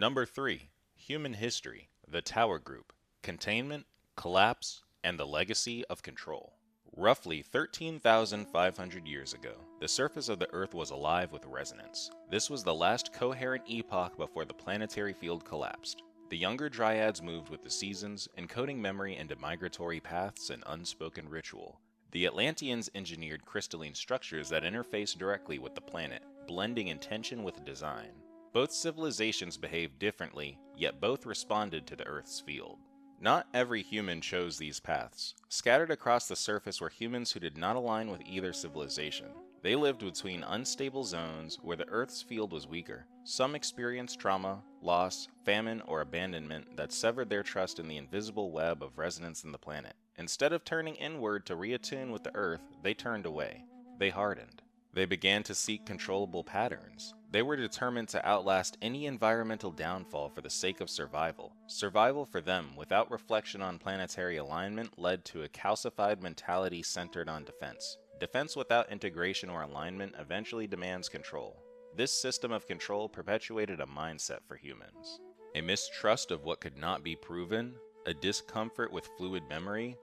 Number 3. Human History, the Tower Group, Containment, Collapse, and the Legacy of Control. Roughly 13,500 years ago, the surface of the Earth was alive with resonance. This was the last coherent epoch before the planetary field collapsed. The younger Dryads moved with the seasons, encoding memory into migratory paths and unspoken ritual. The Atlanteans engineered crystalline structures that interface directly with the planet, blending intention with design. Both civilizations behaved differently, yet both responded to the Earth's field. Not every human chose these paths. Scattered across the surface were humans who did not align with either civilization. They lived between unstable zones where the Earth's field was weaker. Some experienced trauma, loss, famine, or abandonment that severed their trust in the invisible web of resonance in the planet. Instead of turning inward to reattune with the Earth, they turned away. They hardened. They began to seek controllable patterns. They were determined to outlast any environmental downfall for the sake of survival. Survival for them, without reflection on planetary alignment, led to a calcified mentality centered on defense. Defense without integration or alignment eventually demands control. This system of control perpetuated a mindset for humans. A mistrust of what could not be proven, a discomfort with fluid memory,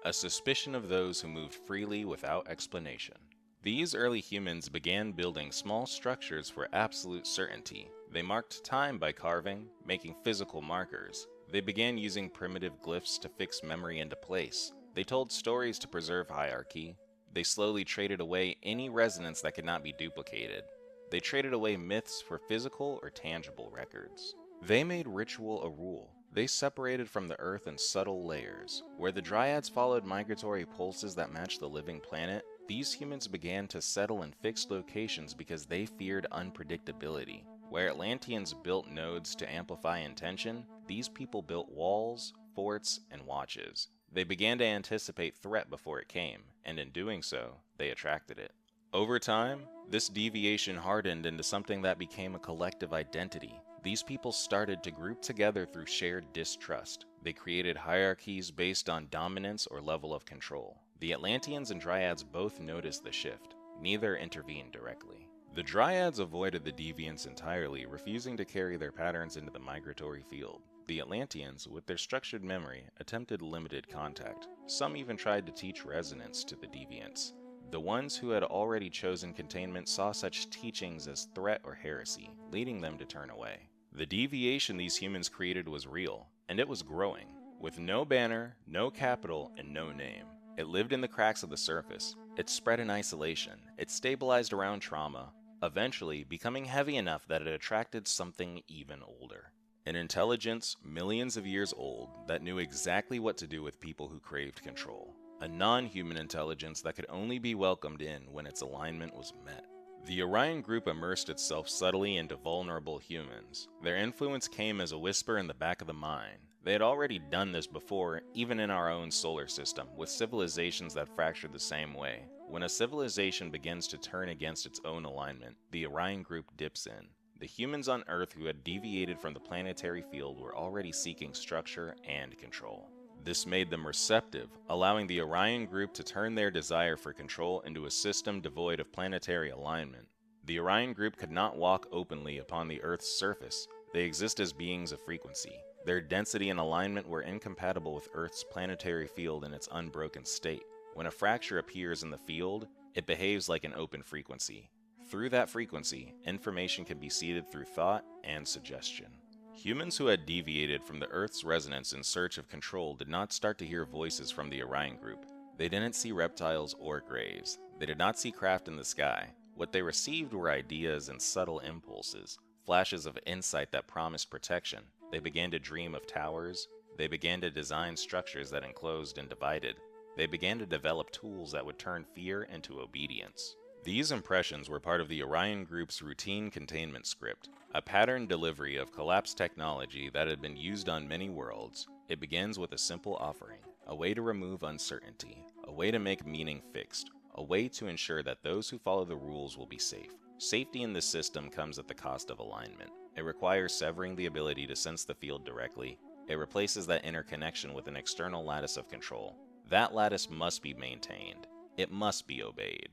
a suspicion of those who moved freely without explanation. These early humans began building small structures for absolute certainty. They marked time by carving, making physical markers. They began using primitive glyphs to fix memory into place. They told stories to preserve hierarchy. They slowly traded away any resonance that could not be duplicated. They traded away myths for physical or tangible records. They made ritual a rule. They separated from the Earth in subtle layers. Where the Dryads followed migratory pulses that matched the living planet, these humans began to settle in fixed locations because they feared unpredictability. Where Atlanteans built nodes to amplify intention, these people built walls, forts, and watches. They began to anticipate threat before it came, and in doing so, they attracted it. Over time, this deviation hardened into something that became a collective identity. These people started to group together through shared distrust. They created hierarchies based on dominance or level of control. The Atlanteans and Dryads both noticed the shift. Neither intervened directly. The Dryads avoided the deviants entirely, refusing to carry their patterns into the migratory field. The Atlanteans, with their structured memory, attempted limited contact. Some even tried to teach resonance to the deviants. The ones who had already chosen containment saw such teachings as threat or heresy, leading them to turn away. The deviation these humans created was real, and it was growing. With no banner, no capital, and no name. It lived in the cracks of the surface. It spread in isolation. It stabilized around trauma, eventually becoming heavy enough that it attracted something even older. An intelligence millions of years old that knew exactly what to do with people who craved control. A non-human intelligence that could only be welcomed in when its alignment was met. The Orion Group immersed itself subtly into vulnerable humans. Their influence came as a whisper in the back of the mind. They had already done this before, even in our own solar system, with civilizations that fractured the same way. When a civilization begins to turn against its own alignment, the Orion Group dips in. The humans on Earth who had deviated from the planetary field were already seeking structure and control. This made them receptive, allowing the Orion Group to turn their desire for control into a system devoid of planetary alignment. The Orion Group could not walk openly upon the Earth's surface. They exist as beings of frequency. Their density and alignment were incompatible with Earth's planetary field in its unbroken state. When a fracture appears in the field, it behaves like an open frequency. Through that frequency, information can be seeded through thought and suggestion. Humans who had deviated from the Earth's resonance in search of control did not start to hear voices from the Orion Group. They didn't see reptiles or graves. They did not see craft in the sky. What they received were ideas and subtle impulses, flashes of insight that promised protection. They began to dream of towers. They began to design structures that enclosed and divided. They began to develop tools that would turn fear into obedience. These impressions were part of the Orion Group's routine containment script, a pattern delivery of collapsed technology that had been used on many worlds. It begins with a simple offering, a way to remove uncertainty, a way to make meaning fixed, a way to ensure that those who follow the rules will be safe. Safety in this system comes at the cost of alignment. It requires severing the ability to sense the field directly. It replaces that interconnection with an external lattice of control. That lattice must be maintained. It must be obeyed.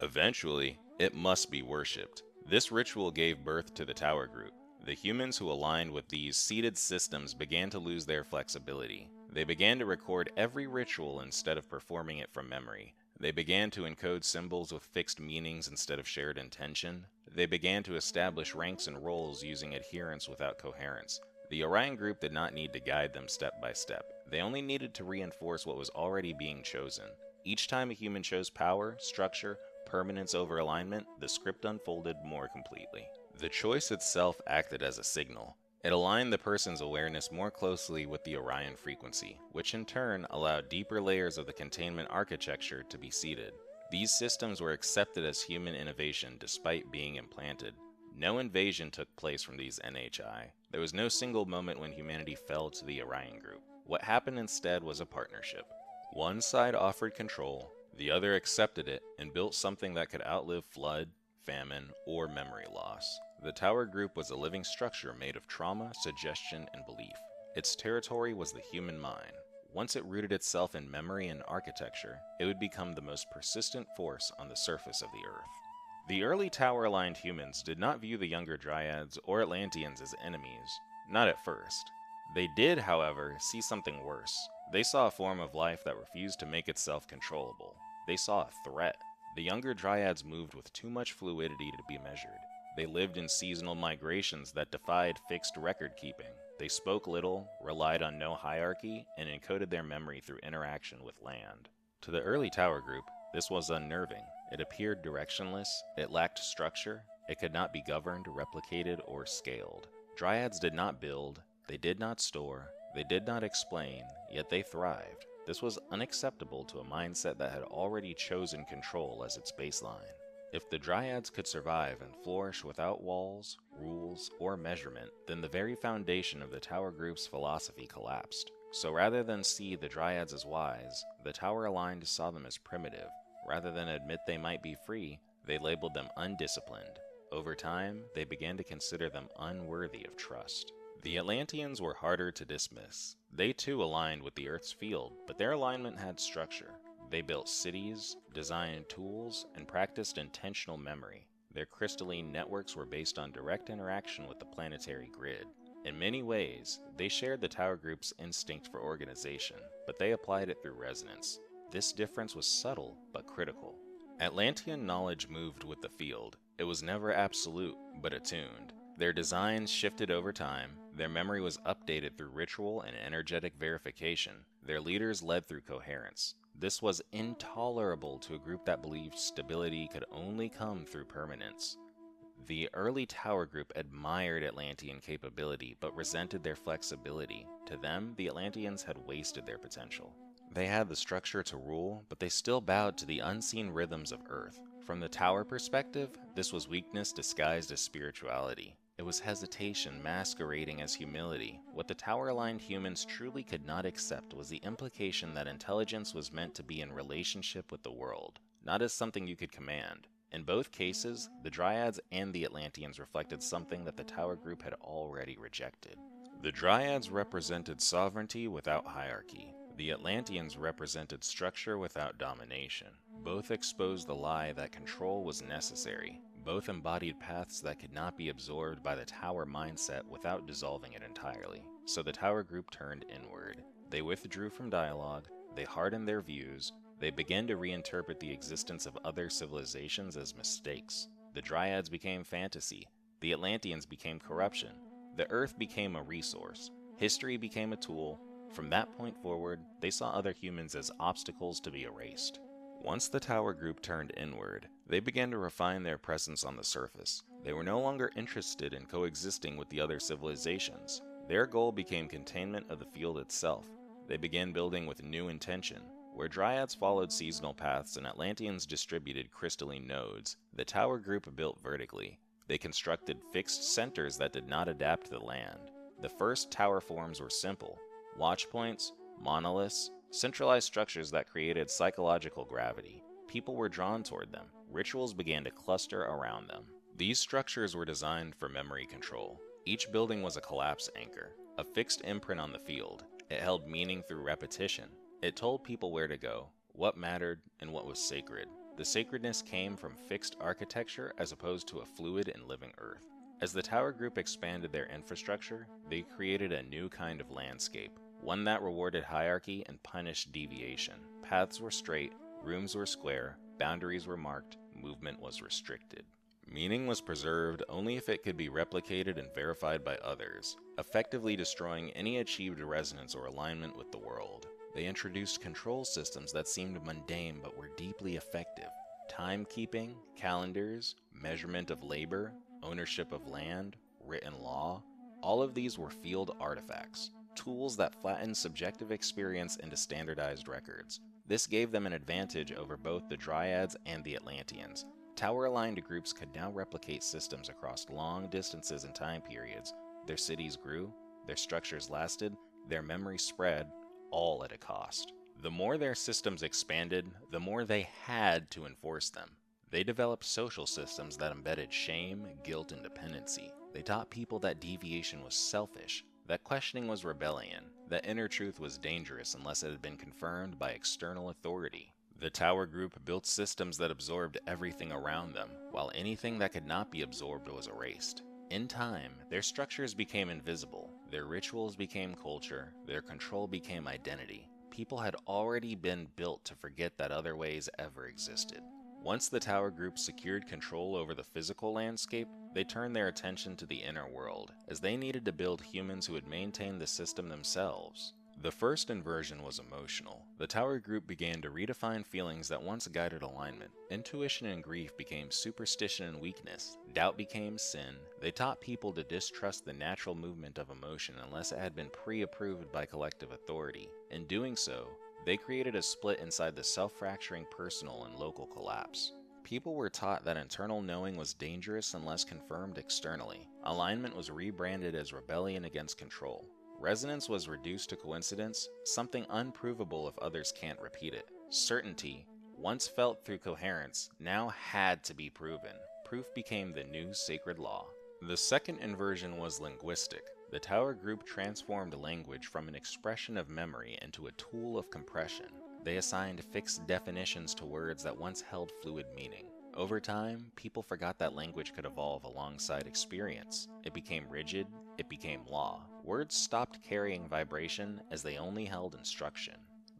Eventually, it must be worshipped. This ritual gave birth to the Tower Group. The humans who aligned with these seated systems began to lose their flexibility. They began to record every ritual instead of performing it from memory. They began to encode symbols with fixed meanings instead of shared intention. They began to establish ranks and roles using adherence without coherence. The Orion group did not need to guide them step by step. They only needed to reinforce what was already being chosen. Each time a human chose power, structure, permanence over alignment, the script unfolded more completely. The choice itself acted as a signal. It aligned the person's awareness more closely with the Orion frequency, which in turn allowed deeper layers of the containment architecture to be seeded. These systems were accepted as human innovation despite being implanted. No invasion took place from these NHI. There was no single moment when humanity fell to the Orion group. What happened instead was a partnership. One side offered control, the other accepted it and built something that could outlive flood, famine, or memory loss. The Tower Group was a living structure made of trauma, suggestion, and belief. Its territory was the human mind. Once it rooted itself in memory and architecture, it would become the most persistent force on the surface of the Earth. The early Tower-aligned humans did not view the younger Dryads or Atlanteans as enemies, not at first. They did, however, see something worse. They saw a form of life that refused to make itself controllable. They saw a threat. The younger Dryads moved with too much fluidity to be measured. They lived in seasonal migrations that defied fixed record-keeping. They spoke little, relied on no hierarchy, and encoded their memory through interaction with land. To the early Tower Group, this was unnerving. It appeared directionless, it lacked structure, it could not be governed, replicated, or scaled. Dryads did not build, they did not store, they did not explain, yet they thrived. This was unacceptable to a mindset that had already chosen control as its baseline. If the Dryads could survive and flourish without walls, rules, or measurement, then the very foundation of the Tower Group's philosophy collapsed. So rather than see the Dryads as wise, the Tower-aligned saw them as primitive. Rather than admit they might be free, they labeled them undisciplined. Over time, they began to consider them unworthy of trust. The Atlanteans were harder to dismiss. They too aligned with the Earth's field, but their alignment had structure. They built cities, designed tools, and practiced intentional memory. Their crystalline networks were based on direct interaction with the planetary grid. In many ways, they shared the Tower Group's instinct for organization, but they applied it through resonance. This difference was subtle, but critical. Atlantean knowledge moved with the field. It was never absolute, but attuned. Their designs shifted over time, their memory was updated through ritual and energetic verification, their leaders led through coherence. This was intolerable to a group that believed stability could only come through permanence. The early Tower Group admired Atlantean capability, but resented their flexibility. To them, the Atlanteans had wasted their potential. They had the structure to rule, but they still bowed to the unseen rhythms of Earth. From the Tower perspective, this was weakness disguised as spirituality. It was hesitation masquerading as humility. What the Tower-aligned humans truly could not accept was the implication that intelligence was meant to be in relationship with the world, not as something you could command. In both cases, the Dryads and the Atlanteans reflected something that the Tower Group had already rejected. The Dryads represented sovereignty without hierarchy. The Atlanteans represented structure without domination. Both exposed the lie that control was necessary. Both embodied paths that could not be absorbed by the Tower mindset without dissolving it entirely. So the Tower Group turned inward. They withdrew from dialogue, they hardened their views, they began to reinterpret the existence of other civilizations as mistakes. The Dryads became fantasy, the Atlanteans became corruption, the Earth became a resource, history became a tool. From that point forward, they saw other humans as obstacles to be erased. Once the Tower Group turned inward, they began to refine their presence on the surface. They were no longer interested in coexisting with the other civilizations. Their goal became containment of the field itself. They began building with new intention. Where Dryads followed seasonal paths and Atlanteans distributed crystalline nodes, the Tower Group built vertically. They constructed fixed centers that did not adapt to the land. The first tower forms were simple: watchpoints, monoliths, centralized structures that created psychological gravity. People were drawn toward them. Rituals began to cluster around them. These structures were designed for memory control. Each building was a collapse anchor, a fixed imprint on the field. It held meaning through repetition. It told people where to go, what mattered, and what was sacred. The sacredness came from fixed architecture as opposed to a fluid and living earth. As the Tower Group expanded their infrastructure, they created a new kind of landscape, one that rewarded hierarchy and punished deviation. Paths were straight, rooms were square, boundaries were marked, movement was restricted. Meaning was preserved only if it could be replicated and verified by others, effectively destroying any achieved resonance or alignment with the world. They introduced control systems that seemed mundane but were deeply effective. Timekeeping, calendars, measurement of labor, ownership of land, written law, all of these were field artifacts, tools that flattened subjective experience into standardized records. This gave them an advantage over both the Dryads and the Atlanteans. Tower-aligned groups could now replicate systems across long distances and time periods. Their cities grew, their structures lasted, their memory spread, all at a cost. The more their systems expanded, the more they had to enforce them. They developed social systems that embedded shame, guilt, and dependency. They taught people that deviation was selfish, that questioning was rebellion, that inner truth was dangerous unless it had been confirmed by external authority. The Tower Group built systems that absorbed everything around them, while anything that could not be absorbed was erased. In time, their structures became invisible, their rituals became culture, their control became identity. People had already been built to forget that other ways ever existed. Once the Tower Group secured control over the physical landscape, they turned their attention to the inner world, as they needed to build humans who would maintain the system themselves. The first inversion was emotional. The Tower Group began to redefine feelings that once guided alignment. Intuition and grief became superstition and weakness. Doubt became sin. They taught people to distrust the natural movement of emotion unless it had been pre-approved by collective authority. In doing so, they created a split inside the self-fracturing personal and local collapse. People were taught that internal knowing was dangerous unless confirmed externally. Alignment was rebranded as rebellion against control. Resonance was reduced to coincidence, something unprovable if others can't repeat it. Certainty, once felt through coherence, now had to be proven. Proof became the new sacred law. The second inversion was linguistic. The Tower Group transformed language from an expression of memory into a tool of compression. They assigned fixed definitions to words that once held fluid meaning. Over time, people forgot that language could evolve alongside experience. It became rigid, it became law. Words stopped carrying vibration as they only held instruction.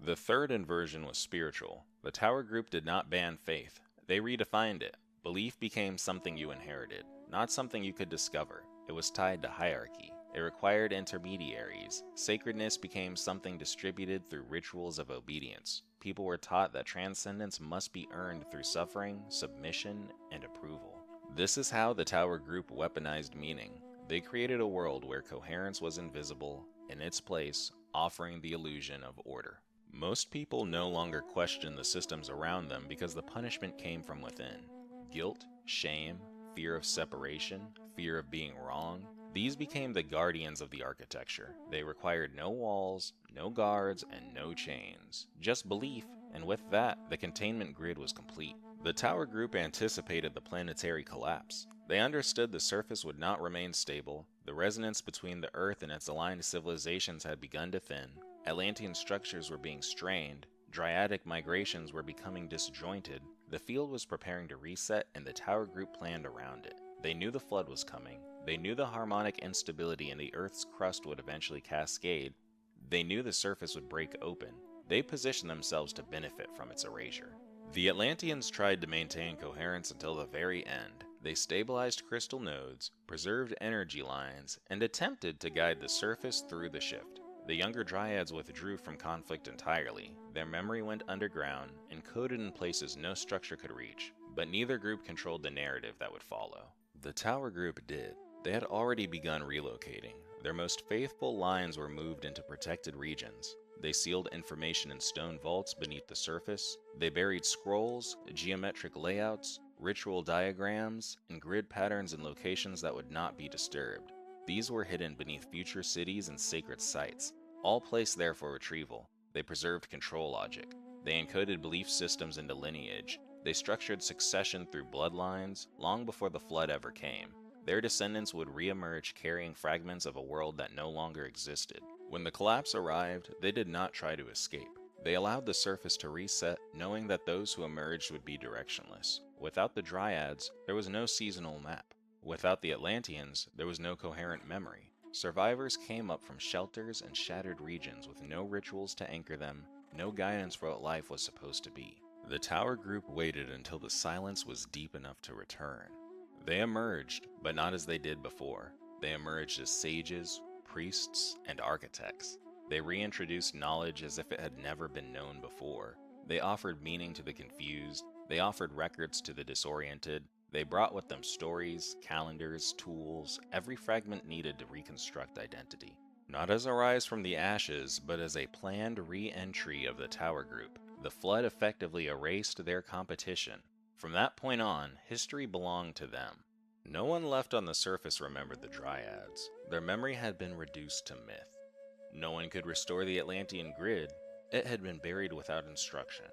The third inversion was spiritual. The Tower Group did not ban faith. They redefined it. Belief became something you inherited, not something you could discover. It was tied to hierarchy. It required intermediaries. Sacredness became something distributed through rituals of obedience. People were taught that transcendence must be earned through suffering, submission, and approval. This is how the Tower Group weaponized meaning. They created a world where coherence was invisible, in its place, offering the illusion of order. Most people no longer question the systems around them because the punishment came from within. Guilt, shame, fear of separation, fear of being wrong. These became the guardians of the architecture. They required no walls, no guards, and no chains. Just belief, and with that, the containment grid was complete. The Tower Group anticipated the planetary collapse. They understood the surface would not remain stable, the resonance between the Earth and its aligned civilizations had begun to thin, Atlantean structures were being strained, Dryadic migrations were becoming disjointed, the field was preparing to reset, and the Tower Group planned around it. They knew the flood was coming. They knew the harmonic instability in the Earth's crust would eventually cascade. They knew the surface would break open. They positioned themselves to benefit from its erasure. The Atlanteans tried to maintain coherence until the very end. They stabilized crystal nodes, preserved energy lines, and attempted to guide the surface through the shift. The younger Dryads withdrew from conflict entirely. Their memory went underground, encoded in places no structure could reach, but neither group controlled the narrative that would follow. The Tower Group did. They had already begun relocating. Their most faithful lines were moved into protected regions. They sealed information in stone vaults beneath the surface. They buried scrolls, geometric layouts, ritual diagrams, and grid patterns in locations that would not be disturbed. These were hidden beneath future cities and sacred sites, all placed there for retrieval. They preserved control logic. They encoded belief systems into lineage. They structured succession through bloodlines long before the flood ever came. Their descendants would re-emerge carrying fragments of a world that no longer existed. When the collapse arrived, they did not try to escape. They allowed the surface to reset, knowing that those who emerged would be directionless. Without the Dryads, there was no seasonal map. Without the Atlanteans, there was no coherent memory. Survivors came up from shelters and shattered regions with no rituals to anchor them, no guidance for what life was supposed to be. The tower group waited until the silence was deep enough to return. They emerged, but not as they did before. They emerged as sages, priests, and architects. They reintroduced knowledge as if it had never been known before. They offered meaning to the confused. They offered records to the disoriented. They brought with them stories, calendars, tools, every fragment needed to reconstruct identity. Not as a rise from the ashes, but as a planned re-entry of the tower group. The flood effectively erased their competition. From that point on, history belonged to them. No one left on the surface remembered the Dryads. Their memory had been reduced to myth. No one could restore the Atlantean grid. It had been buried without instruction.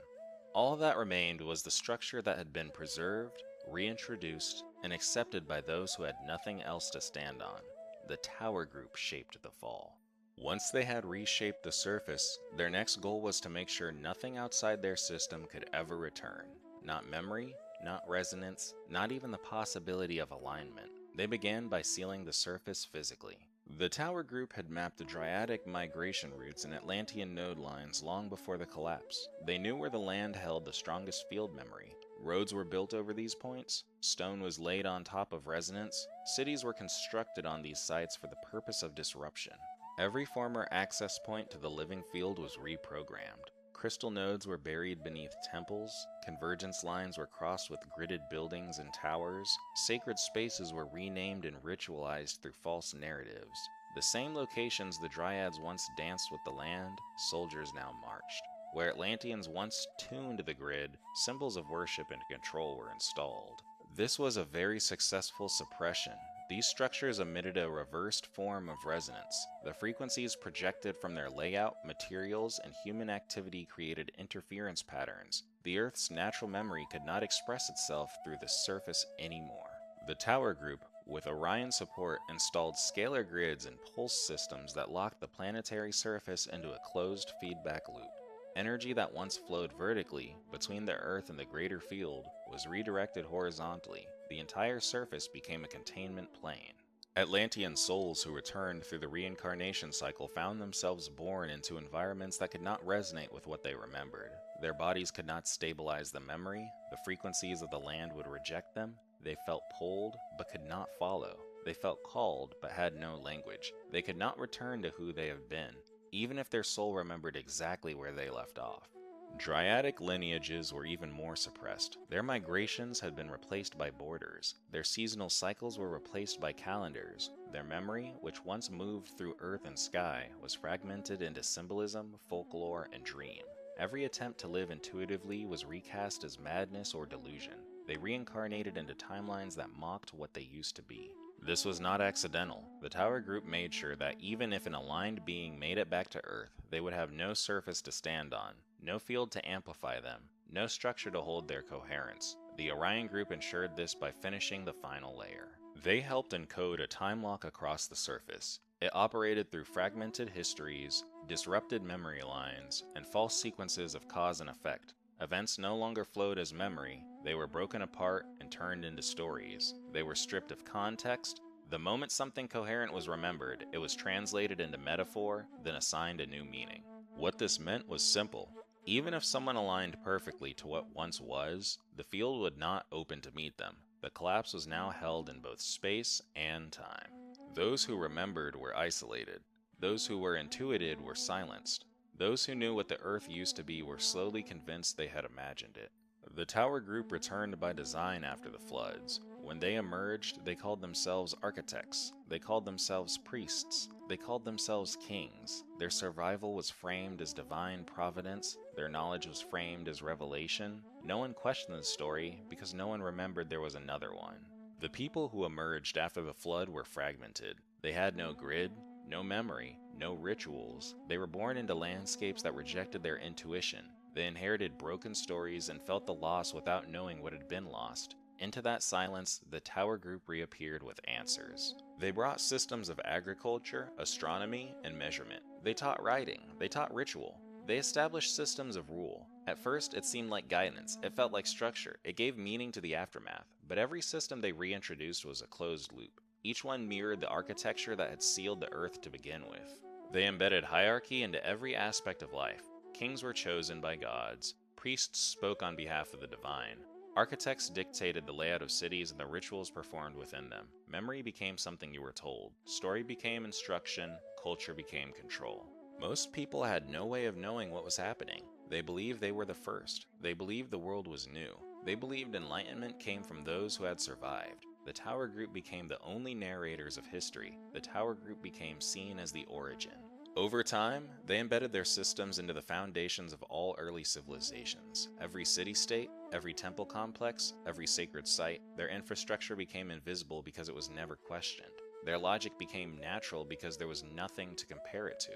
All that remained was the structure that had been preserved, reintroduced, and accepted by those who had nothing else to stand on. The tower group shaped the fall. Once they had reshaped the surface, their next goal was to make sure nothing outside their system could ever return. Not memory, not resonance, not even the possibility of alignment. They began by sealing the surface physically. The tower group had mapped the Dryadic migration routes and Atlantean node lines long before the collapse. They knew where the land held the strongest field memory. Roads were built over these points, stone was laid on top of resonance, cities were constructed on these sites for the purpose of disruption. Every former access point to the living field was reprogrammed. Crystal nodes were buried beneath temples, convergence lines were crossed with gridded buildings and towers, sacred spaces were renamed and ritualized through false narratives. The same locations the Dryads once danced with the land, soldiers now marched. Where Atlanteans once tuned the grid, symbols of worship and control were installed. This was a very successful suppression. These structures emitted a reversed form of resonance. The frequencies projected from their layout, materials, and human activity created interference patterns. The Earth's natural memory could not express itself through the surface anymore. The tower group, with Orion support, installed scalar grids and pulse systems that locked the planetary surface into a closed feedback loop. Energy that once flowed vertically between the Earth and the greater field was redirected horizontally. The entire surface became a containment plane. Atlantean souls who returned through the reincarnation cycle found themselves born into environments that could not resonate with what they remembered. Their bodies could not stabilize the memory, the frequencies of the land would reject them, they felt pulled but could not follow. They felt called but had no language. They could not return to who they have been, even if their soul remembered exactly where they left off. Dryadic lineages were even more suppressed. Their migrations had been replaced by borders. Their seasonal cycles were replaced by calendars. Their memory, which once moved through earth and sky, was fragmented into symbolism, folklore, and dream. Every attempt to live intuitively was recast as madness or delusion. They reincarnated into timelines that mocked what they used to be. This was not accidental. The tower group made sure that even if an aligned being made it back to Earth, they would have no surface to stand on, no field to amplify them, no structure to hold their coherence. The Orion group ensured this by finishing the final layer. They helped encode a time lock across the surface. It operated through fragmented histories, disrupted memory lines, and false sequences of cause and effect. Events no longer flowed as memory, they were broken apart and turned into stories. They were stripped of context. The moment something coherent was remembered, it was translated into metaphor, then assigned a new meaning. What this meant was simple. Even if someone aligned perfectly to what once was, the field would not open to meet them. The collapse was now held in both space and time. Those who remembered were isolated. Those who were intuited were silenced. Those who knew what the Earth used to be were slowly convinced they had imagined it. The tower group returned by design after the floods. When they emerged, they called themselves architects. They called themselves priests. They called themselves kings. Their survival was framed as divine providence. Their knowledge was framed as revelation. No one questioned the story because no one remembered there was another one. The people who emerged after the flood were fragmented. They had no grid, no memory, no rituals. They were born into landscapes that rejected their intuition. They inherited broken stories and felt the loss without knowing what had been lost. Into that silence, the tower group reappeared with answers. They brought systems of agriculture, astronomy, and measurement. They taught writing. They taught ritual. They established systems of rule. At first, it seemed like guidance, it felt like structure, it gave meaning to the aftermath, but every system they reintroduced was a closed loop. Each one mirrored the architecture that had sealed the earth to begin with. They embedded hierarchy into every aspect of life. Kings were chosen by gods, priests spoke on behalf of the divine, architects dictated the layout of cities and the rituals performed within them. Memory became something you were told, story became instruction, culture became control. Most people had no way of knowing what was happening. They believed they were the first. They believed the world was new. They believed enlightenment came from those who had survived. The Tower Group became the only narrators of history. The Tower Group became seen as the origin. Over time, they embedded their systems into the foundations of all early civilizations. Every city-state, every temple complex, every sacred site, their infrastructure became invisible because it was never questioned. Their logic became natural because there was nothing to compare it to.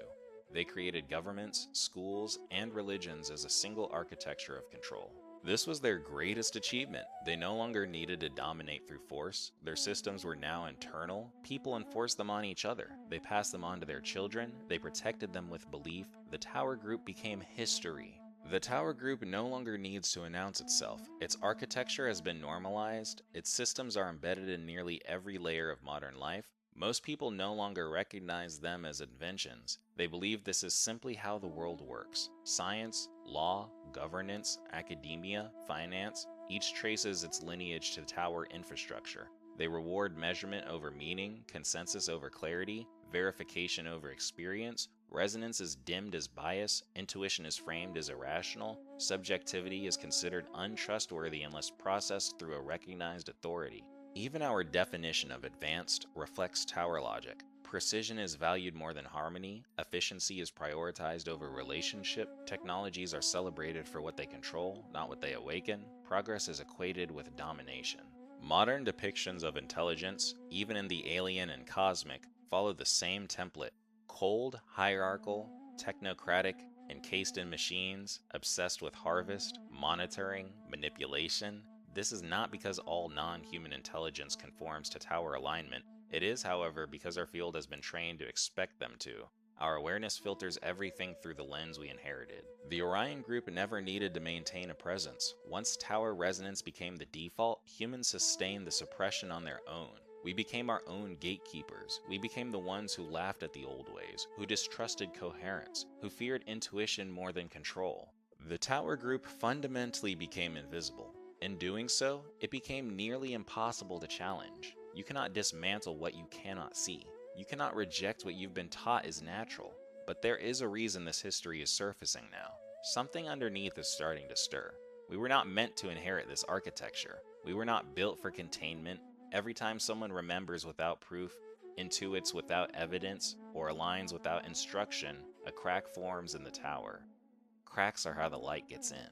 They created governments, schools, and religions as a single architecture of control. This was their greatest achievement. They no longer needed to dominate through force. Their systems were now internal. People enforced them on each other. They passed them on to their children. They protected them with belief. The Tower Group became history. The Tower Group no longer needs to announce itself. Its architecture has been normalized. Its systems are embedded in nearly every layer of modern life. Most people no longer recognize them as inventions. They believe this is simply how the world works. Science, law, governance, academia, finance, each traces its lineage to tower infrastructure. They reward measurement over meaning, consensus over clarity, verification over experience, resonance is dimmed as bias, intuition is framed as irrational, subjectivity is considered untrustworthy unless processed through a recognized authority. Even our definition of advanced reflects tower logic. Precision is valued more than harmony, efficiency is prioritized over relationship, technologies are celebrated for what they control, not what they awaken, progress is equated with domination. Modern depictions of intelligence, even in the alien and cosmic, follow the same template: cold, hierarchical, technocratic, encased in machines, obsessed with harvest, monitoring, manipulation. This is not because all non-human intelligence conforms to tower alignment. It is, however, because our field has been trained to expect them to. Our awareness filters everything through the lens we inherited. The Orion Group never needed to maintain a presence. Once tower resonance became the default, humans sustained the suppression on their own. We became our own gatekeepers. We became the ones who laughed at the old ways, who distrusted coherence, who feared intuition more than control. The Tower Group fundamentally became invisible. In doing so, it became nearly impossible to challenge. You cannot dismantle what you cannot see. You cannot reject what you've been taught is natural. But there is a reason this history is surfacing now. Something underneath is starting to stir. We were not meant to inherit this architecture. We were not built for containment. Every time someone remembers without proof, intuits without evidence, or aligns without instruction, a crack forms in the tower. Cracks are how the light gets in.